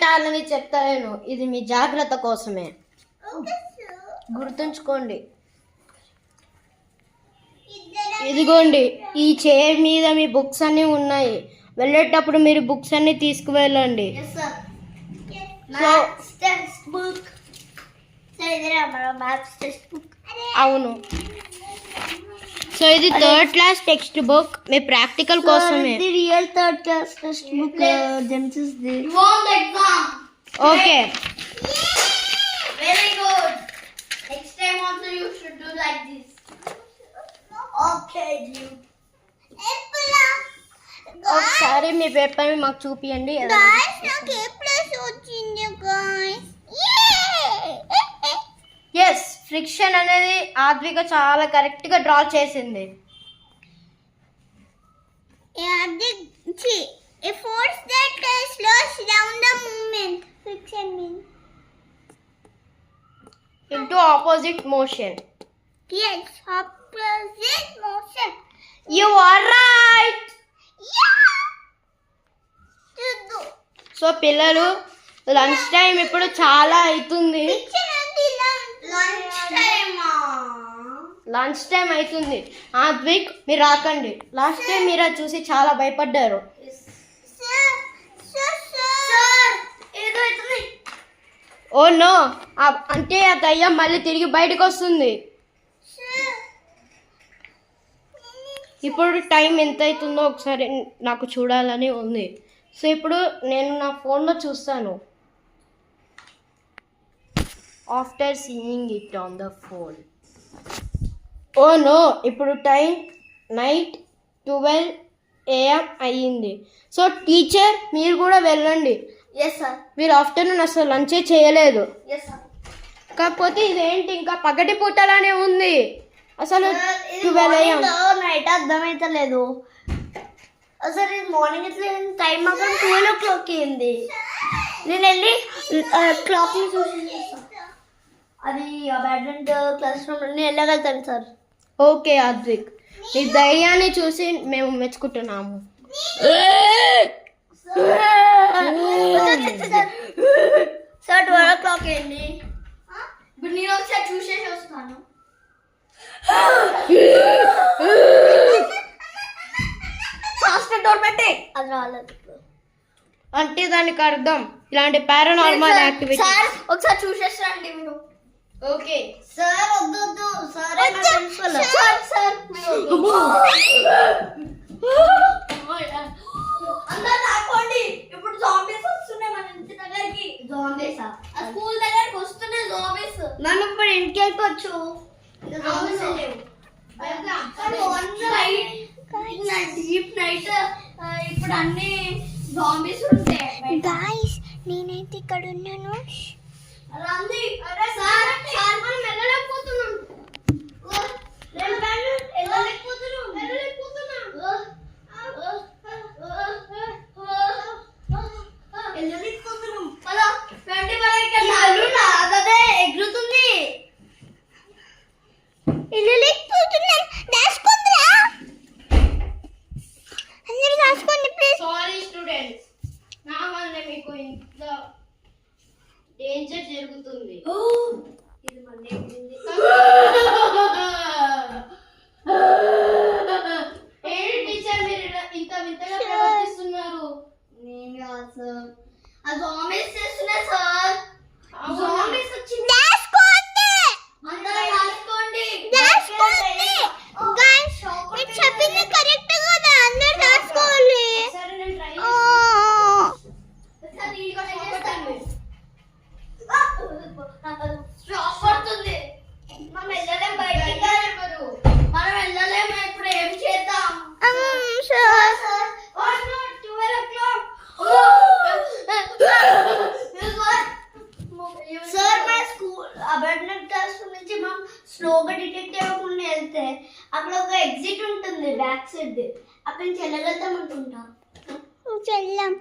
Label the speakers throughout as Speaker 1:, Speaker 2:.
Speaker 1: చేయాలని చెప్తాను, ఇది మీ జాగ్రత్త కోసమే, గుర్తుంచుకోండి. ఇదిగోండి, ఈ చైర్ మీద మీ బుక్స్ అన్నీ ఉన్నాయి. వెళ్ళేటప్పుడు మీరు బుక్స్ అన్ని తీసుకువెళ్ళండి. అవును. సో ఇది 3rd క్లాస్ టెక్స్ట్ బుక్, మీ ప్రాక్టికల్ కోసమే.
Speaker 2: Real 3rd class text book జెన్సిస్ the.
Speaker 1: Okay,
Speaker 2: very good. Next time also you should do like this. Okay due.
Speaker 1: ఒకసారి మీ పేపర్ మాకు చూపియండి.
Speaker 2: గైస్ నాకు ఏ ప్లస్ వచ్చింది గైస్.
Speaker 1: ఎస్, ఫ్రిక్షన్ అనేది ఆద్విక చాలా correct గా draw చేసింది.
Speaker 2: A force that slows down the movement. Friction means
Speaker 1: into opposite motion.
Speaker 2: yes, opposite motion.
Speaker 1: You are right.
Speaker 2: Yeah.
Speaker 1: So పిల్లలు, లంచ్ టైం ఇప్పుడు చాలా అవుతుంది. లంచ్ టైం అవుతుంది. ఆద్విక్, మీరు రాకండి. లాస్ట్ టైం మీరు అది చూసి చాలా భయపడ్డారు. ఓ నో, అంటే ఆ దయ్యం మళ్ళీ తిరిగి బయటకు వస్తుంది. ఇప్పుడు టైం ఎంత అవుతుందో ఒకసారి నాకు చూడాలని ఉంది. సో ఇప్పుడు నేను నా ఫోన్లో చూస్తాను. After seeing it on the phone. Oh no, ఇప్పుడు టైం నైట్ 12 AM అయ్యింది. సో టీచర్, మీరు కూడా వెళ్ళండి.
Speaker 2: yes sir.
Speaker 1: మీరు ఆఫ్టర్నూన్ అసలు లంచే చేయలేదు.
Speaker 2: yes sir.
Speaker 1: కాకపోతే ఇదేంటి ఇంకా పగటి పూటలానే ఉంది. అసలు 12 AM.
Speaker 2: నైట్ అర్థమైతలేదు. అసలు ఇది మార్నింగ్ ఇట్లా టైం మాత్రం 12 o'clock అయింది. నేను వెళ్ళి క్లాక్ ని చూసి అది అబాండెంట్ క్లాస్ రూమ్ నేను వెళ్ళగలుగుతాను సార్.
Speaker 1: ఓకే ఆద్విక్, నీ ధైర్యాన్ని చూసి మేము మెచ్చుకుంటున్నాము.
Speaker 2: సార్ 12 o'clock అయింది. ఇప్పుడు నేను ఒకసారి చూసేసి వస్తాను. డోర్ పెట్టి అది రాలేదు
Speaker 1: అంటే దానికి అర్థం ఇలాంటి పారానార్మల్ యాక్టివిటీ.
Speaker 2: సార్ ఒకసారి చూసేసండి మీరు.
Speaker 1: ఓకే
Speaker 2: సార్ వద్దు సార్ సార్ సార్ అందరూ రాకండి. ఇప్పుడు జాంబీస్ వస్తున్నాయి మన ఇంటి దగ్గరికి. జాంబీస్ స్కూల్ దగ్గరికి వస్తున్నాయి జాంబీస్. మనం ఇప్పుడు ఇంటికి వెళ్ళిపోవచ్చు. జాంబీస్ లేవు. డీప్ నైట్ ఇప్పుడు అన్ని జాంబీస్ ఉంటాయి.
Speaker 3: గాయ్స్, నేనైతే ఇక్కడ ఉన్నాను.
Speaker 2: రండి. అరే సార్ మనం వెళ్ళలేకపోతున్నాం. ఎగురుతుంది.
Speaker 1: సారీ స్టూడెంట్స్, నా వల్ల మీకు ఇంత డేంజర్ జరుగుతుంది.
Speaker 2: ఇది మళ్ళీ
Speaker 1: ఏంటి టీచర్, మీరు ఇంత వింతగా ప్రవర్తిస్తున్నారు?
Speaker 2: నేను కాదు సార్, ఆ జాంబీస్ చేస్తున్నాయి సార్. జాంబీస్ వచ్చింది. అందరూ దాచుకోండి.
Speaker 3: గాయ్స్, మీరు చెప్పింది కరెక్ట్ కదా, అందరూ దాచుకోవాలి.
Speaker 1: సరే నేను ట్రై
Speaker 2: సార్ నేను కూడా చేస్తాను. స్టాప్ పడుతుంది. మనం వెళ్ళలేం బయటికి. మనం వెళ్ళలేము. ఇప్పుడు ఏం చేద్దాం సార్? 12 o'clock. సార్ మా స్కూల్ అబాండెంట్ క్లాస్ నుంచి మనం స్లోగా డిటెక్ట్ అవ్వకుండా వెళ్తే అక్కడ ఒక ఎగ్జిట్ ఉంటుంది బ్యాక్ సైడ్. అక్కడ నుంచి వెళ్ళగలుగుతాం అనుకుంటా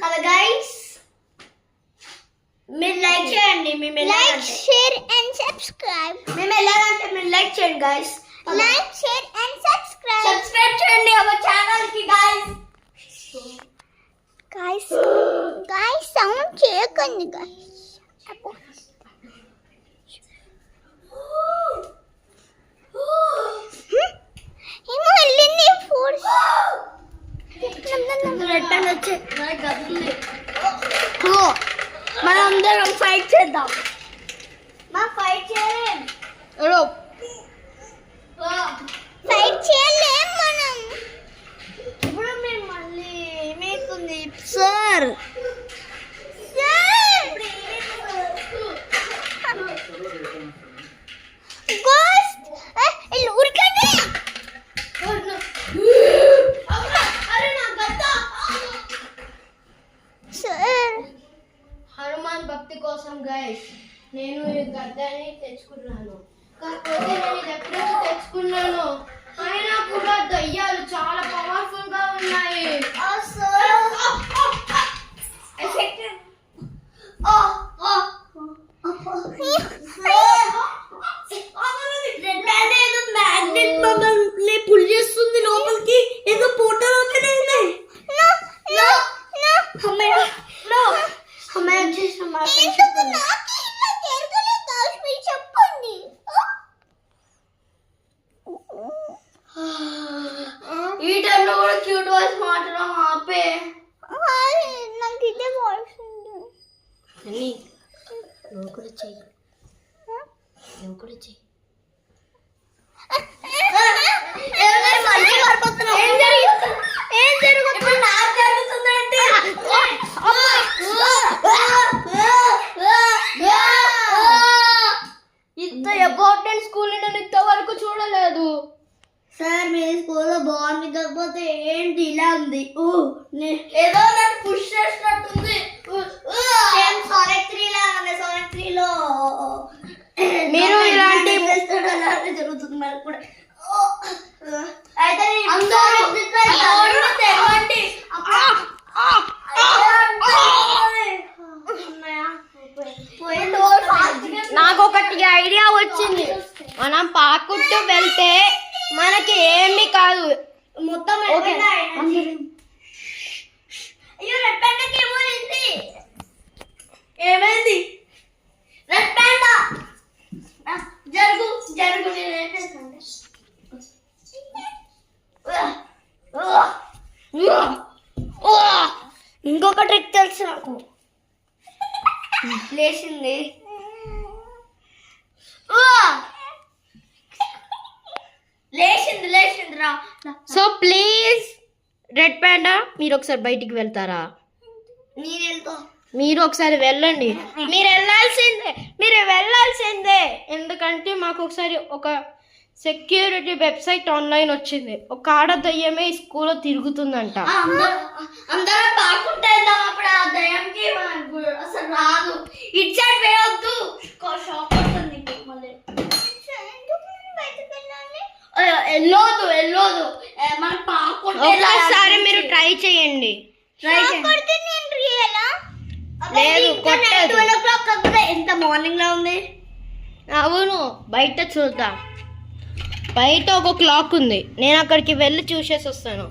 Speaker 2: కదా గైస్. మీరు లైక్ చేయండి. మేము
Speaker 3: లైక్, షేర్ అండ్ సబ్స్క్రైబ్.
Speaker 2: మేము వెళ్ళాలంటే మీరు లైక్ చేయండి guys.
Speaker 3: Like, share and subscribe.
Speaker 2: Subscribe చేయండి మా ఛానల్ కి గైస్.
Speaker 3: గాయ్స్ సౌండ్ చేయకండి గాయ్స్. ఏమో వెళ్ళింది ఫోర్స్.
Speaker 2: రెడ్ పెన్ వచ్చే మనం అందరం ఫైట్ చేద్దాం. ఫైట్ చేయలేం.
Speaker 3: ఫైట్ చేయలేం మనం.
Speaker 2: ఇప్పుడు మీరు మళ్ళీ ఏమైతుంది సార్?
Speaker 3: గోస్ట్ ఉరికండి. సార్
Speaker 1: హనుమాన్ భక్తి కోసం గైస్ నేను ఈ గద్దని తెచ్చుకున్నాను. కాకపోతే నేను ఇది ఎప్పుడు తెచ్చుకున్నాను అయినా కూడా దయ్యాలు చాలా పవర్ఫుల్ గా ఉన్నాయి.
Speaker 2: మ్యాగ్నెట్ మమ్మల్ని పుల్ చేస్తుంది లోపలికి. ఏదో పోర్టల్ ఓపెన్ అయింది. అమ్మాయి వచ్చేసిన మాట
Speaker 3: ఎందుకు నాకు ఇలా జరగలేదు గాయ్స్, మీరు చెప్పండి.
Speaker 2: ఈ టైంలో కూడా క్యూట్ వాయిస్ మాట్లాడడం ఆపే.
Speaker 3: నాకు ఇదే వాయిస్ ఉంది.
Speaker 1: అని నువ్వు కూడా చెయ్యి, నువ్వు కూడా చెయ్యి.
Speaker 2: ఏం జరుగుతుంది? నాకు జరుగుతుందంటే
Speaker 1: ఇంత ఇంపార్టెంట్ స్కూల్ నేను ఇంతవరకు చూడలేదు.
Speaker 2: సార్ మీ స్కూల్లో బాగుంది, కాకపోతే ఏంటి ఇలా ఉంది? ఏదో నన్ను పుష్ చేసినట్టుంది. సోనిక్ 3 లా ఉంది. సోనిక్ 3 లో
Speaker 1: మీరు ఇలాంటి
Speaker 2: అలాంటి జరుగుతుంది మరి కూడా. అయితే అందరూ తెగండి.
Speaker 1: నాకు ఒకటి ఐడియా వచ్చింది. మనం పాకుట్టు వెళ్తే మనకి ఏమీ కాదు.
Speaker 2: మొత్తం అయ్యో రెడ్ ప్యాండాకి ఏమైంది? ఏమైంది? రెడ్ ప్యాండా జరుగు జరుగు. ఇంకొక ట్రిక్ తెలుసు నాకు. లేచింది. లేచింది రా.
Speaker 1: సో ప్లీజ్ రెడ్ ప్యాండా మీరు ఒకసారి బయటికి వెళ్తారా?
Speaker 2: నేను వెళ్తా.
Speaker 1: మీరు ఒకసారి వెళ్ళండి. మీరు వెళ్ళాల్సిందే ఎందుకంటే మాకు ఒకసారి ఒక సెక్యూరిటీ వెబ్సైట్ ఆన్లైన్ వచ్చింది. ఒక ఆడ దయ్యమే ఈ స్కూల్లో తిరుగుతుందంట.
Speaker 2: అందరం బాగుంటే వెళ్దాం. అప్పుడు ఆ దయ్యంకి అసలు రాదు. ఇటు సైడ్ వేయొద్దు, షాక్ అవుతుంది మళ్ళీ. వెళ్ళొద్దు మనం పాకుంటే.
Speaker 1: ఒకసారి మీరు ట్రై చేయండి. లేదు కొట్టదు.
Speaker 2: 12 o'clock కాకపోతే ఎంత మార్నింగ్ లా ఉంది.
Speaker 1: అవును బయట చూద్దాం. బయట ఒక క్లాక్ ఉంది, నేను అక్కడికి వెళ్ళి చూసేసి వస్తాను.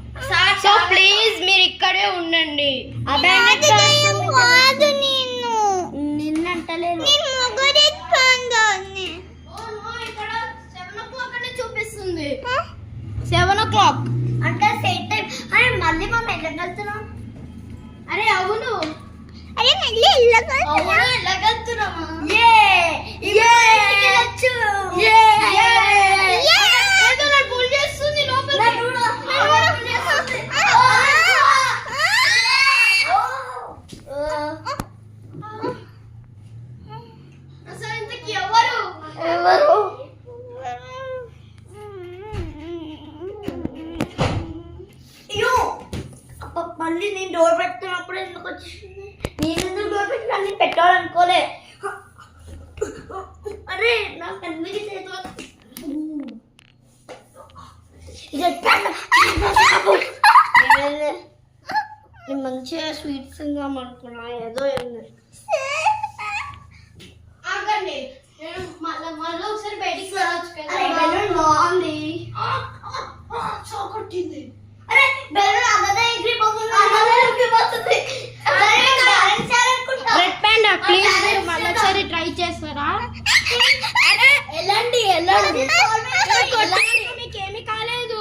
Speaker 1: సో ప్లీజ్ మీరు ఇక్కడే ఉండండి.
Speaker 2: నిన్నంటలేదు.
Speaker 1: చూపిస్తుంది 7 o'clock
Speaker 2: అంటే సెట్ టైం. అరే మళ్ళీ మనం వెళ్ళగలుగుతున్నాం.
Speaker 1: అరే అవును
Speaker 2: వెళ్ళగలుగుతున్నామా?
Speaker 1: పుల్ చేస్తుంది లోపల. అసలు ఇంతకీ ఎవరు?
Speaker 2: మళ్ళీ నేను డోర్ పెడుతున్నప్పుడు ఎందుకు వచ్చింది? నేను ఎందుకు డోర్ పెట్టినా? నేను పెట్టాలనుకోలే. అరే నాకు ఎనిమిది చేతులు. నేను మంచిగా స్వీట్స్ అనుకున్నా. ఏదో
Speaker 1: ఆగండి, నేను మళ్ళీ ఒకసారి బయటికి వెళ్ళొచ్చు కదా.
Speaker 2: బాగుంది.
Speaker 1: కొట్టింది.
Speaker 2: అరే బెలూన్ అదే ఎగిరిపోతుంది.
Speaker 1: ప్లీజ్ మీరు మళ్ళీ ఒకసారి ట్రై చేస్తారా?
Speaker 2: వెళ్ళండి
Speaker 1: మీకు ఏమీ కాలేదు.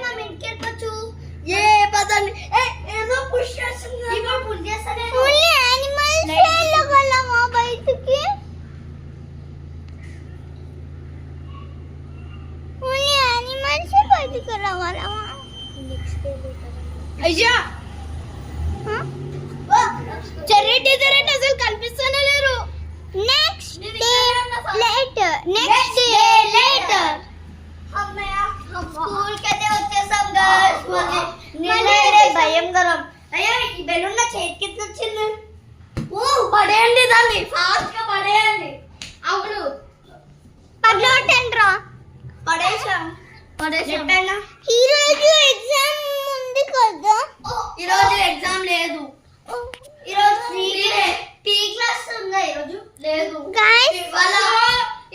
Speaker 2: మనం ఇంకెళ్ళచ్చు. ఏ పదండి. ఏదో పుష్ చేస్తుంది. ఇప్పుడు పుష్ చేస్తానే
Speaker 3: బయటికి యానిమల్స్ బయటికి రావాలమ్మా.
Speaker 1: అయ్యా చెర్రీ టీచర్ అంటే అసలు కనిపిస్తూనే లేరు.
Speaker 3: నెక్స్ట్ డే లేటర్
Speaker 2: స్కూల్ కి అయితే వచ్చేసాం గర్ల్స్. మళ్ళీ భయం గరం. అయ్యా ఈ బెలూన్ నా చేతికి ఎట్లా వచ్చింది? పడేయండి దాన్ని, ఫాస్ట్ గా పడేయండి.
Speaker 1: అవును
Speaker 3: పడలోటండ్రా.
Speaker 2: పడేసాం. చెప్పానా?
Speaker 3: ఈరోజు ఎగ్జామ్ ఉంది కదా.
Speaker 2: ఈరోజు ఎగ్జామ్ లేదు. ఈరోజు పీ క్లాస్ ఉందా? ఈరోజు లేదు.
Speaker 3: Guys,
Speaker 2: ఇవాళ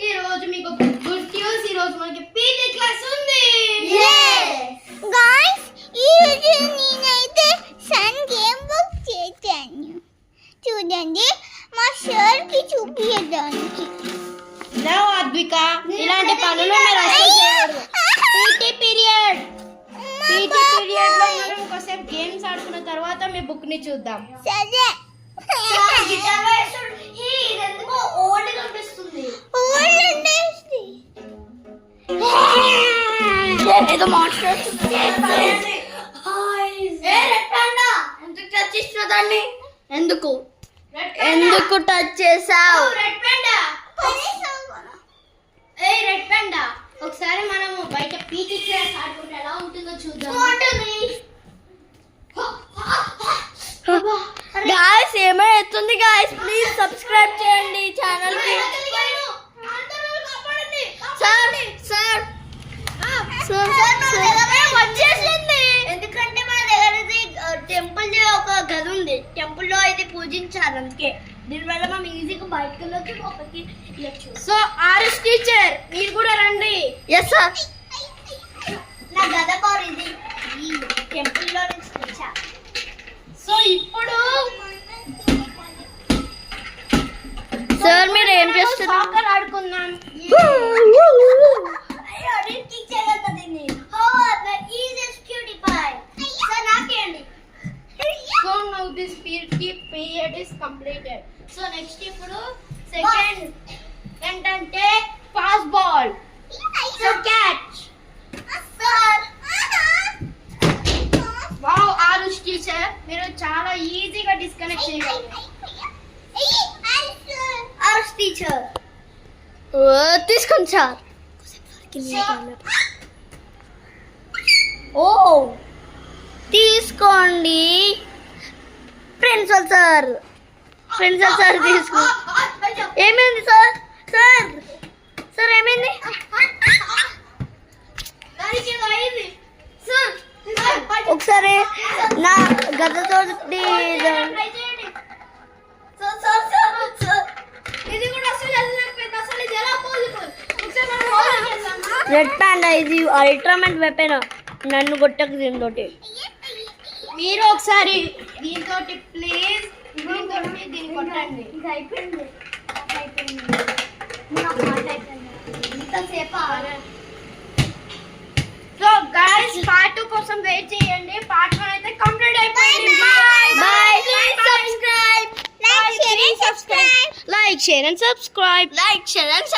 Speaker 1: ఈ రోజు మీకు గుడ్ న్యూస్, ఈ రోజు మనకి పీటీ క్లాస్ ఉంది.
Speaker 3: guys, ఈరోజు నేనైతే సన్ గేమ్ బుక్ చేశాను. చూడండి మా సార్ కి చూపించడానికి.
Speaker 1: నో అద్విక, ఇలాంటి పనులు మీరు అసలు చేయకూడదు. పీటీ పీరియడ్ లో మనం ఒకసేపు గేమ్స్ ఆడుకున్న తర్వాత మీ బుక్ ని చూద్దాం.
Speaker 3: సరే
Speaker 2: గిటార్ వేస్తాడు. ఇదెందుకో ఓల్డ్ కనిపిస్తుంది.
Speaker 3: ఊళ్ళండి.
Speaker 2: ఏదో మాన్స్టర్ ఎందుకు టచ్ చేసిన దాన్ని? ఎందుకు టచ్ చేసావు?
Speaker 1: రెడ్ పాండా, రెడ్ పాండా, ఒకసారి మనము బయట పీటీ క్లాస్ ఆడుకుంటే ఎలా ఉంటుందో చూద్దాం.
Speaker 2: గాయ్స్ ఏమైతుంది గాయ్స్, ప్లీజ్ సబ్స్క్రైబ్ చేయండి ఛానల్ కి. సార్ వచ్చేసింది. ఎందుకంటే మన దగ్గర టెంపుల్ ఒక గది ఉంది. టెంపుల్ లో అయితే పూజించారు, అందుకే దీనివల్ల మనం ఈజీగా బయటకు వెళ్ళొచ్చు, లోపలికి వెళ్ళొచ్చు.
Speaker 1: సో ఆర్ఎస్ టీచర్ మీరు కూడా రండి.
Speaker 2: Yes sir. నా గద పవర్ ఇది ఈ టెంపుల్ లో నుంచి తెచ్చా.
Speaker 1: సో ఇప్పుడు
Speaker 2: సార్ మీరు ఏం చేస్తున్నారు?
Speaker 1: సాకర్ ఆడుకుందాం.
Speaker 2: అయ్యో నేను టీచర్ కదా దీన్ని. How are the easiest cutie pie. Sir నాకేండి.
Speaker 1: So now this period is completed. So next ఇప్పుడు సెకండ్ ఏంటంటే pass ball. So catch.
Speaker 2: Sir
Speaker 1: wow Arush teacher మీరు చాలా ఈజీగా డిస్కనెక్ట్ చేయగలరు.
Speaker 2: ఆర్స్ టీచర్ తీసుకోండి సార్. ఓ తీసుకోండి ప్రిన్సిపల్ సార్. తీసుకో. ఏమైంది సార్? సార్ ఏమైంది? ఒకసారి నా గదతో రెడ్ పాండా ఇది అల్ట్రామెట్ వెపన్. నన్ను కొట్టకు దీంతోటి.
Speaker 1: మీరు ఒకసారి దీంతో ప్లీజ్ దీన్ని కొట్టండి. సో గైస్ పార్ట్ 2 కోసం వెయిట్ చేయండి. పార్ట్ 1 అయితే కంప్లీట్ అయిపోయింది.
Speaker 2: Bye. Subscribe.
Speaker 3: Like, share and subscribe.
Speaker 1: Like share and subscribe.